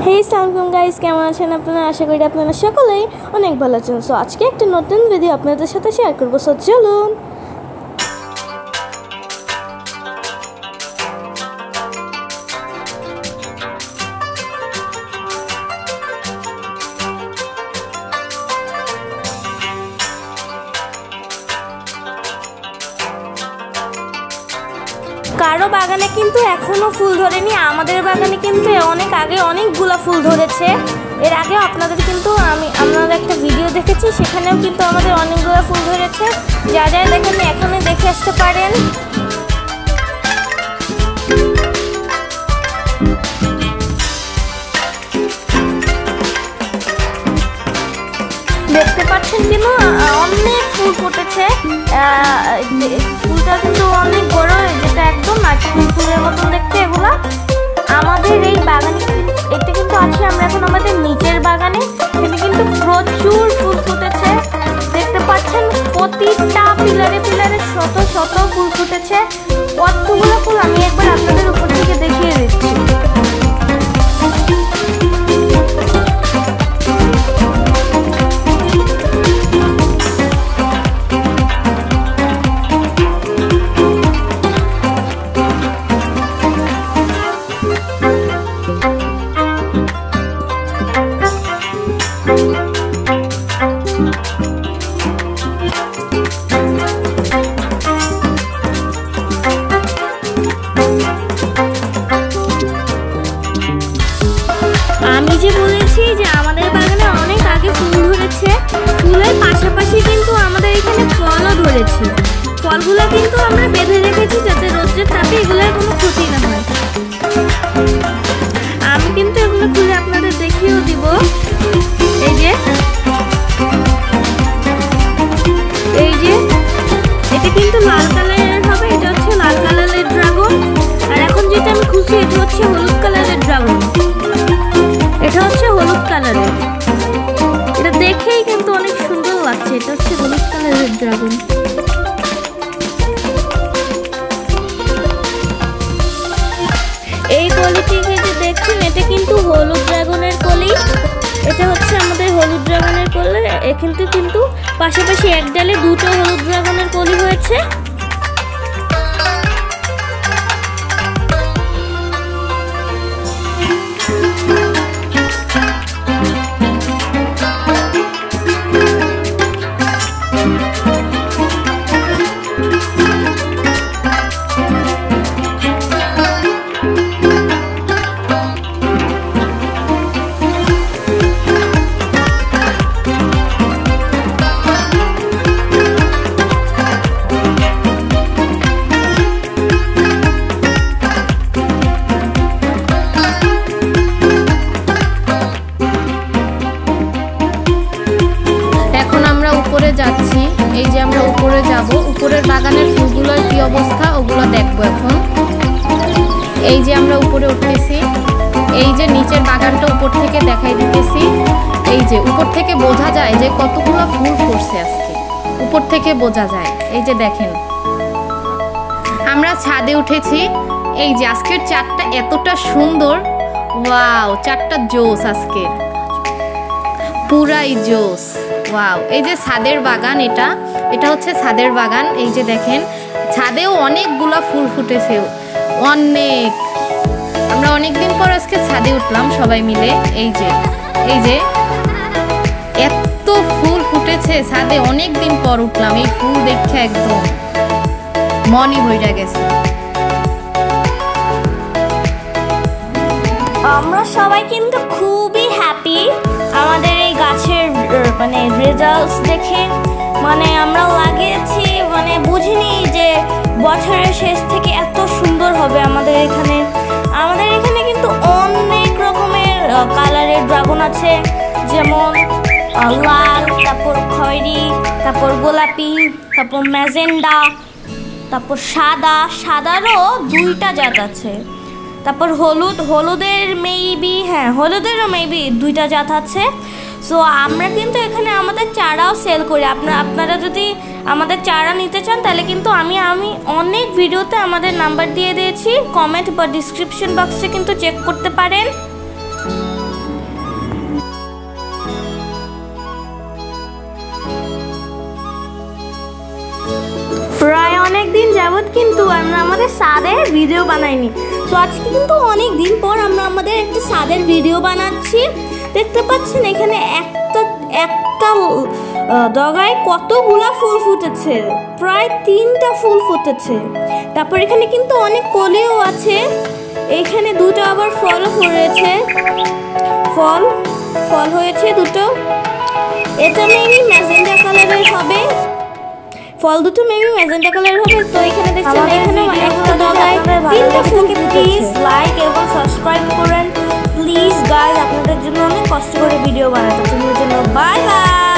হেই সালাম গাইস, কেমন আছেন আপনারা? আশা করি আপনারা সকলেই অনেক ভালো আছেন। সো আজকে একটা নতুন ভিডিও আপনাদের সাথে শেয়ার করবো। সো চলুন। কারো বাগানে কিন্তু এখনো ফুল ধরেনি, আমাদের বাগানে কিন্তু অনেক আগে অনেকগুলা ফুল ধরেছে। এর আগেও আপনাদের একটা ভিডিও দেখেছি, সেখানেও কিন্তু আমাদের অনেকগুলো ফুল ধরেছে। যা যা দেখেন এখনই দেখে আসতে পারেন। দেখতে পাচ্ছেন কিন্তু অনেক ফুল ফুটেছে। ফুলটা কিন্তু অনেক বড়, যেটা একদম নাচকুল ফুলের মতন দেখতে। এগুলা আমাদের এই বাগানে এটা কিন্তু আছে। আমরা এখন আমাদের নিচের বাগানে, এখানে কিন্তু প্রচুর ফুল ফুটেছে। দেখতে পাচ্ছেন প্রতিটা পিলারে পিলারে শত শত ফুল ফুটেছে। কতগুলো ফুল আমি একবার আপনাদের উপর থেকে দেখিয়ে দিচ্ছি। আমি যে বলেছি যে আমাদের বাগানে অনেক আগে ফুল ধরেছে, ফুলের পাশাপাশি কিন্তু আমাদের এখানে ফলও ধরেছে। ফলগুলো কিন্তু আমরা বেঁধে রেখেছি যাতে রোদের তাপে এগুলোর কোনো ক্ষতি না হয়। আমি কিন্তু এগুলো খুলে আপনাদের দেখিয়েও দিব। এই যে এটা কিন্তু লাল কালারের হবে। এটা হচ্ছে লাল কালারের ড্রাগন। আর এখন যেটা আমি খুলছি এটা হচ্ছে হলুদ কালারের ড্রাগন। এটা হচ্ছে হলুদ কালারের। এটা দেখেই কিন্তু অনেক সুন্দর লাগছে। এটা হচ্ছে হলুদ কালারের ড্রাগন। এই কলিটিকে যে দেখছেন এটা কিন্তু হলুদ ড্রাগনের কলি। এটা হচ্ছে আমাদের হলুদ ড্রাগনের কলি। কিন্তু পাশাপাশি এক ডালে দুটো হলুদ ড্রাগনের কলি হয়েছে। যাচ্ছি, এই যে আমরা উপরে যাব। উপরের বাগানের ফুলগুলোর কি অবস্থা ওগুলো দেখবো এখন। এই যে আমরা উপরে উঠতেছি। এই যে নিচের বাগানটা উপর থেকে দেখাই দিতেছি। এই যে উপর থেকে বোঝা যায় যে কতগুলো ফুল ফুটছে আজকে, উপর থেকে বোঝা যায়। এই যে দেখেন আমরা ছাদে উঠেছি। এই যে আজকের চাঁদটা এতটা সুন্দর, ওয়াও, চাঁদটা জোস আজকের, পুরাই জোস, ওয়াও। এই যে ছাদের বাগান, এটা হচ্ছে ছাদের বাগান। এই যে দেখেন ছাদেও অনেকগুলা ফুল ফুটেছে, অনেক। আমরা অনেকদিন পর আজকে ছাদে উঠলাম সবাই মিলে। এই যে এত ফুল ফুটেছে ছাদে, অনেকদিন পর উঠলাম। এই ফুল দেখে একদম মনই ভইরা গেছে। আমরা সবাই কিন্তু খুবই হ্যাপি আমাদের এই গাছের রেজাল্টস দেখে। আমরা লাগিয়েছি, বুঝিনি যে বছরের শেষ থেকে এত সুন্দর হবে আমাদের এখানে। কিন্তু অনেক রকমের কালারের ড্রাগন আছে, যেমন লাল, তারপর খয়েরি, তারপর গোলাপি, তারপর ম্যাজেন্ডা, তারপর সাদারও দুইটা জাত আছে। তারপর হলুদেরও মেবি দুইটা জাত আছে। সো আমরা কিন্তু এখানে আমাদের চারাও সেল করি। আপনারা যদি আমাদের চারা নিতে চান তাহলে কিন্তু আমি অনেক ভিডিওতে আমাদের নাম্বার দিয়ে দিয়েছি, কমেন্ট বা ডিসক্রিপশন বক্সে কিন্তু চেক করতে পারেন। কিন্তু আমরা আমাদের ছাদের ভিডিও বানাইনি। তো আজকে কিন্তু অনেক দিন পর আমরা আমাদের একটা ছাদের ভিডিও বানাচ্ছি। দেখতে পাচ্ছেন এখানে একটা ডগায় কতগুলা ফুল ফুটেছে, প্রায় 3টা ফুল ফুটেছে। তারপর এখানে কিন্তু অনেক কলিও আছে, এইখানে দুটো আবার ফলও হয়েছে, ফল হয়েছে দুটো। এটা মেবি ম্যাজেন্টা কালারের হবে, ফল দুটো মেবি ম্যাজেন্টা কালার হবে। তো এখানে দেখছেন এখানে একটা ডগায় 3টা ফুল। প্লিজ লাইক এবং সাবস্ক্রাইব করেন প্লিজ গাইস, আপনাদের জন্য অনেক কষ্ট করে ভিডিও বানাতে। তোমাদের জন্য বাই বাই।